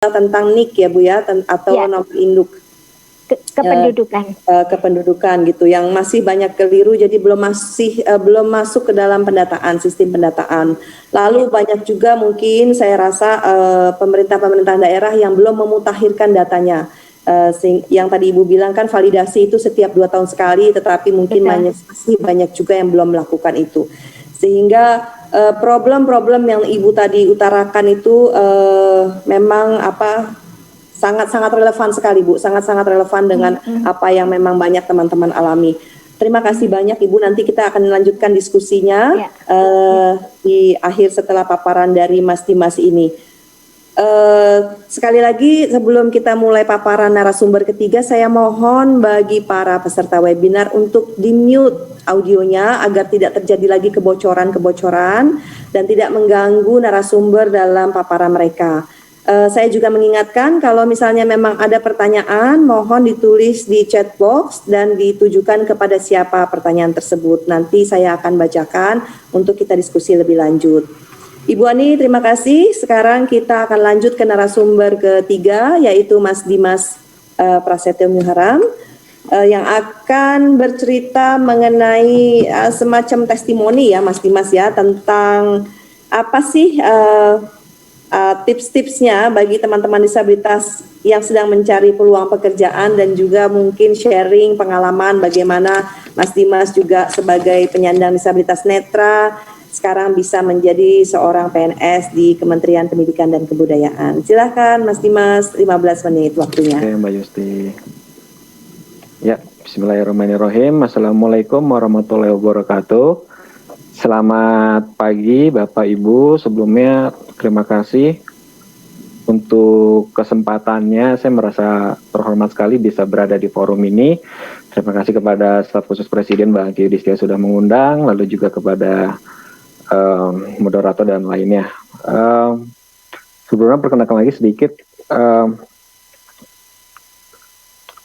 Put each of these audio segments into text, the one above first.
tentang NIK ya Bu ya, atau Ya. nomor induk kependudukan. Kependudukan gitu, yang masih banyak keliru, jadi belum masuk ke dalam pendataan, sistem pendataan. Lalu banyak juga mungkin saya rasa pemerintah daerah yang belum memutakhirkan datanya. Yang tadi Ibu bilang kan validasi itu setiap 2 tahun sekali, tetapi mungkin masih banyak juga yang belum melakukan itu. Sehingga problem-problem yang Ibu tadi utarakan itu memang sangat-sangat relevan sekali Bu, sangat-sangat relevan dengan apa yang memang banyak teman-teman alami. Terima kasih banyak Ibu, nanti kita akan melanjutkan diskusinya di akhir setelah paparan dari Mas Dimas ini. Sekali lagi sebelum kita mulai paparan narasumber ketiga, saya mohon bagi para peserta webinar untuk di-mute audionya agar tidak terjadi lagi kebocoran-kebocoran dan tidak mengganggu narasumber dalam paparan mereka. Saya juga mengingatkan kalau misalnya memang ada pertanyaan, mohon ditulis di chat box dan ditujukan kepada siapa pertanyaan tersebut. Nanti saya akan bacakan untuk kita diskusi lebih lanjut. Ibu Ani, terima kasih. Sekarang kita akan lanjut ke narasumber ketiga, yaitu Mas Dimas Prasetyo Muharam, yang akan bercerita mengenai semacam testimoni ya Mas Dimas ya, tentang apa sih tips-tipsnya bagi teman-teman disabilitas yang sedang mencari peluang pekerjaan, dan juga mungkin sharing pengalaman bagaimana Mas Dimas juga sebagai penyandang disabilitas netra sekarang bisa menjadi seorang PNS di Kementerian Pendidikan dan Kebudayaan. Silakan Mas Dimas, 15 menit waktunya. Oke Mbak Yusti. Ya, bismillahirrahmanirrahim. Assalamualaikum warahmatullahi wabarakatuh. Selamat pagi Bapak Ibu. Sebelumnya terima kasih untuk kesempatannya. Saya merasa terhormat sekali bisa berada di forum ini. Terima kasih kepada staf khusus Presiden Mbak Angki Yudhistia sudah mengundang, lalu juga kepada moderator dan lainnya. Sebelumnya perkenalkan lagi sedikit,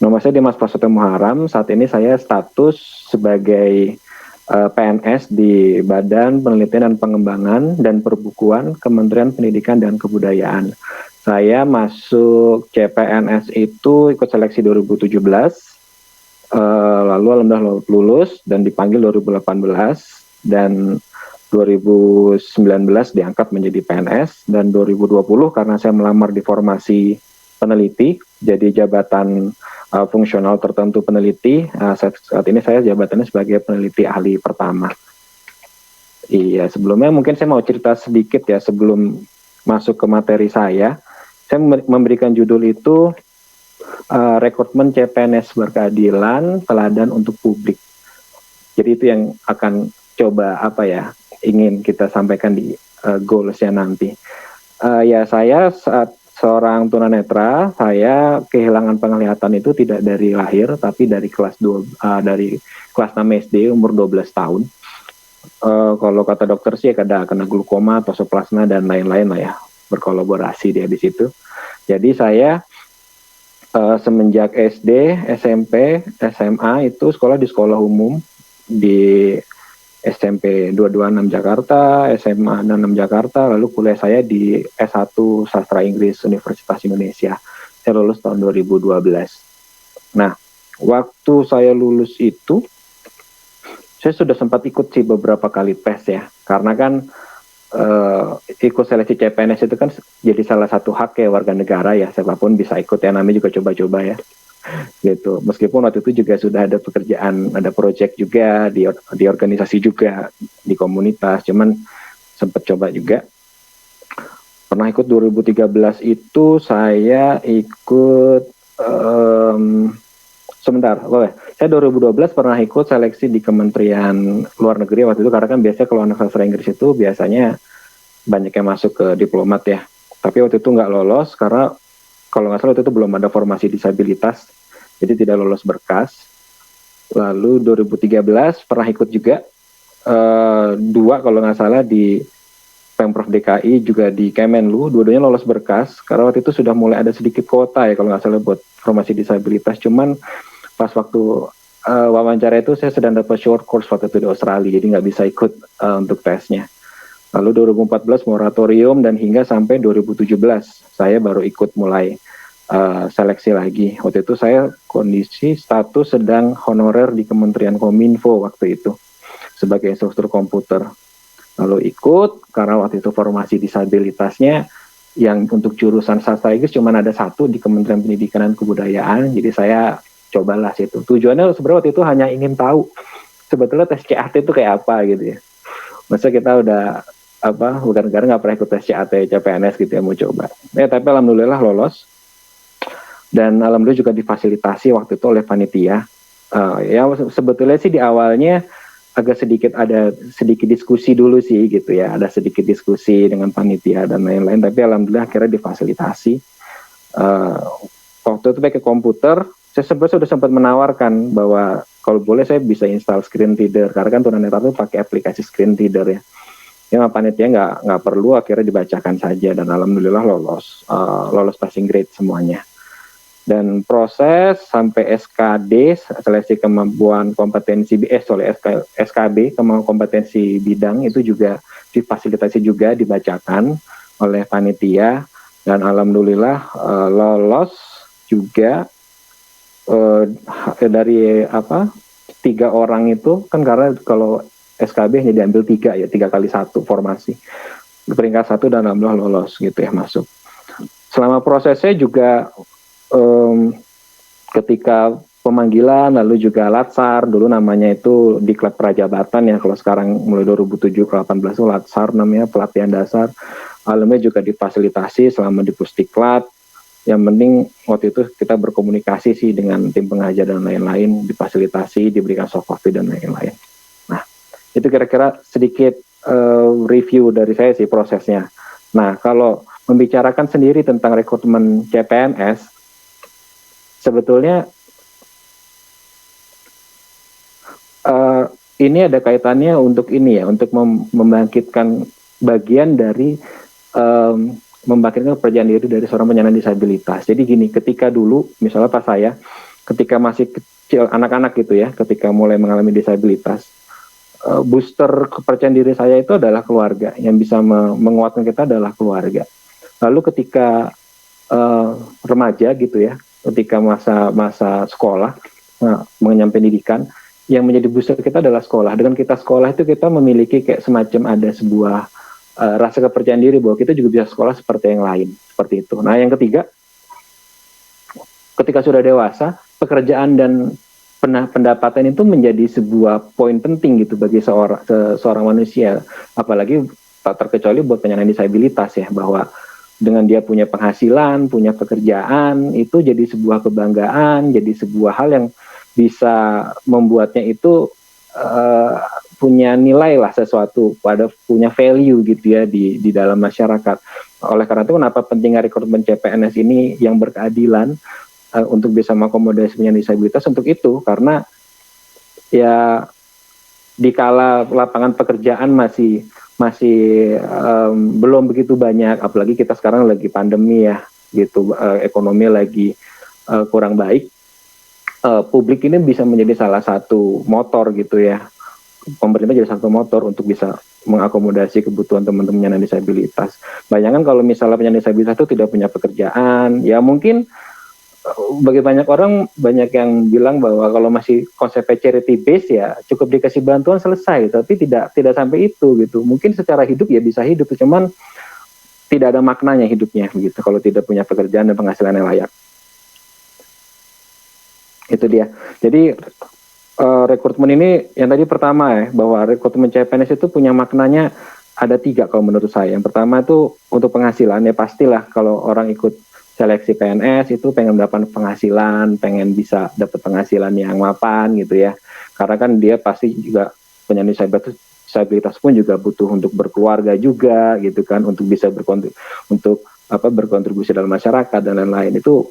nama saya Dimas Prasetyo Muharam. Saat ini saya status sebagai PNS di Badan Penelitian dan Pengembangan dan Perbukuan Kementerian Pendidikan dan Kebudayaan. Saya masuk CPNS itu ikut seleksi 2017, lalu alhamdulillah lulus dan dipanggil 2018, dan 2019 diangkat menjadi PNS, dan 2020 karena saya melamar di formasi peneliti, jadi jabatan fungsional tertentu peneliti. Saat ini saya jabatannya sebagai peneliti ahli pertama. Iya, sebelumnya mungkin saya mau cerita sedikit ya sebelum masuk ke materi saya. Saya memberikan judul itu rekrutmen CPNS berkeadilan, teladan untuk publik. Jadi itu yang akan coba ingin kita sampaikan di goalsnya nanti. Ya, saya saat seorang tunanetra, saya kehilangan penglihatan itu tidak dari lahir, tapi dari kelas 6 SD umur 12 tahun. Kalau kata dokter sih kena glukoma, toxoplasma dan lain-lain lah ya, berkolaborasi dia di situ. Jadi saya semenjak SD, SMP, SMA itu sekolah di sekolah umum di SMP 226 Jakarta, SMA 66 Jakarta, lalu kuliah saya di S1 Sastra Inggris Universitas Indonesia. Saya lulus tahun 2012. Nah, waktu saya lulus itu, saya sudah sempat ikut sih beberapa kali tes ya, karena kan ikut seleksi CPNS itu kan jadi salah satu hak ya warga negara ya, siapapun bisa ikut ya, namanya juga coba-coba ya. Gitu. Meskipun waktu itu juga sudah ada pekerjaan, ada proyek juga di organisasi juga, di komunitas, cuman sempat coba juga. Pernah ikut 2013 itu saya ikut saya 2012 pernah ikut seleksi di Kementerian Luar Negeri waktu itu, karena kan biasanya kalau anak sastra Inggris itu biasanya banyak yang masuk ke diplomat ya. Tapi waktu itu nggak lolos karena kalau nggak salah waktu itu belum ada formasi disabilitas, jadi tidak lolos berkas. Lalu 2013 pernah ikut juga 2 kalau nggak salah di Pemprov DKI, juga di Kemenlu, dua-duanya lolos berkas karena waktu itu sudah mulai ada sedikit kuota ya kalau nggak salah buat formasi disabilitas. Cuman pas waktu wawancara itu saya sedang dapat short course waktu itu di Australia, jadi nggak bisa ikut untuk tesnya. Lalu 2014 moratorium dan hingga sampai 2017 saya baru ikut mulai seleksi lagi. Waktu itu saya kondisi status sedang honorer di Kementerian Kominfo waktu itu sebagai instruktur komputer. Lalu ikut karena waktu itu formasi disabilitasnya yang untuk jurusan sastra Inggris cuma ada satu di Kementerian Pendidikan dan Kebudayaan, jadi saya cobalah situ. Tujuannya sebenarnya waktu itu hanya ingin tahu sebetulnya tes CAT itu kayak apa gitu ya. Masa kita udah bukan negara nggak pernah ikut tes CAT, CPNS gitu ya, mau coba. Tapi alhamdulillah lolos. Dan alhamdulillah juga difasilitasi waktu itu oleh panitia. Ya sebetulnya sih di awalnya agak ada sedikit diskusi dulu sih gitu ya, ada sedikit diskusi dengan panitia dan lain-lain. Tapi alhamdulillah akhirnya difasilitasi. Waktu itu pakai komputer, saya sebenarnya sudah sempat menawarkan bahwa kalau boleh saya bisa install screen reader, karena kan tunanetra itu pakai aplikasi screen reader ya. Ya panitia nggak perlu, akhirnya dibacakan saja dan alhamdulillah lolos passing grade semuanya. Dan proses sampai SKD, seleksi kemampuan kompetensi SKB, kemampuan kompetensi bidang itu juga difasilitasi juga dibacakan oleh panitia dan alhamdulillah lolos juga dari 3 orang itu kan, karena kalau SKB hanya diambil 3 kali 1 formasi, peringkat 1 dan alhamdulillah lolos gitu ya, masuk. Selama prosesnya juga ketika pemanggilan, lalu juga latsar, dulu namanya itu diklat prajabatan ya, kalau sekarang mulai 2007 ke 18 itu latsar namanya, pelatihan dasar. Alhamdulillah juga difasilitasi selama di pusdiklat. Yang penting waktu itu kita berkomunikasi sih dengan tim pengajar dan lain-lain, difasilitasi, diberikan soft copy dan lain-lain. Nah, itu kira-kira sedikit review dari saya sih prosesnya. Nah, kalau membicarakan sendiri tentang rekrutmen CPNS, sebetulnya ini ada kaitannya untuk ini ya, untuk membangkitkan bagian dari membangkitkan kepercayaan diri dari seorang penyandang disabilitas. Jadi gini, ketika dulu, misalnya pas saya, ketika masih kecil, anak-anak gitu ya, ketika mulai mengalami disabilitas, booster kepercayaan diri saya itu adalah keluarga, yang bisa menguatkan kita adalah keluarga. Lalu ketika remaja gitu ya, ketika masa sekolah, mengenyam pendidikan, yang menjadi booster kita adalah sekolah. Dengan kita sekolah itu kita memiliki kayak semacam ada sebuah rasa kepercayaan diri bahwa kita juga bisa sekolah seperti yang lain, seperti itu. Nah, yang ketiga, ketika sudah dewasa, pekerjaan dan pendapatan itu menjadi sebuah poin penting gitu bagi seorang manusia, apalagi tak terkecuali buat penyandang disabilitas ya, bahwa dengan dia punya penghasilan, punya pekerjaan, itu jadi sebuah kebanggaan, jadi sebuah hal yang bisa membuatnya itu punya nilai lah, sesuatu, punya value gitu ya di dalam masyarakat. Oleh karena itu kenapa pentingnya rekrutmen CPNS ini yang berkeadilan untuk bisa mengakomodasi penyandang disabilitas untuk itu, karena ya dikala lapangan pekerjaan masih belum begitu banyak, apalagi kita sekarang lagi pandemi ya gitu, ekonomi lagi kurang baik, publik ini bisa menjadi salah satu motor gitu ya, pemerintah jadi satu motor untuk bisa mengakomodasi kebutuhan teman-teman penyandang disabilitas. Bayangkan kalau misalnya penyandang disabilitas itu tidak punya pekerjaan, ya mungkin bagi banyak orang, banyak yang bilang bahwa kalau masih konsep charity base ya cukup dikasih bantuan selesai, tapi tidak sampai itu gitu. Mungkin secara hidup ya bisa hidup, cuman tidak ada maknanya hidupnya begitu kalau tidak punya pekerjaan dan penghasilan yang layak. Itu dia. Jadi rekrutmen ini yang tadi pertama ya, bahwa rekrutmen CPNS itu punya maknanya ada 3 kalau menurut saya. Yang pertama itu untuk penghasilan, ya pastilah kalau orang ikut seleksi PNS itu pengen mendapat penghasilan, pengen bisa dapat penghasilan yang mapan gitu ya. Karena kan dia pasti juga penyandang disabilitas pun juga butuh untuk berkeluarga juga gitu kan, untuk bisa berkontribusi dalam masyarakat dan lain-lain, itu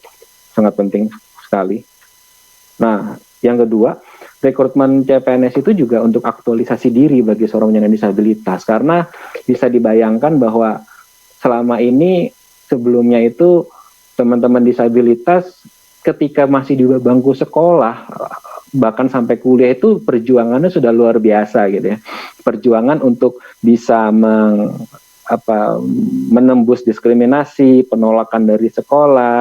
sangat penting sekali. Nah, yang kedua, rekrutmen CPNS itu juga untuk aktualisasi diri bagi seorang penyandang disabilitas, karena bisa dibayangkan bahwa selama ini sebelumnya itu teman-teman disabilitas ketika masih di bangku sekolah bahkan sampai kuliah itu perjuangannya sudah luar biasa gitu ya. Perjuangan untuk bisa menembus diskriminasi, penolakan dari sekolah,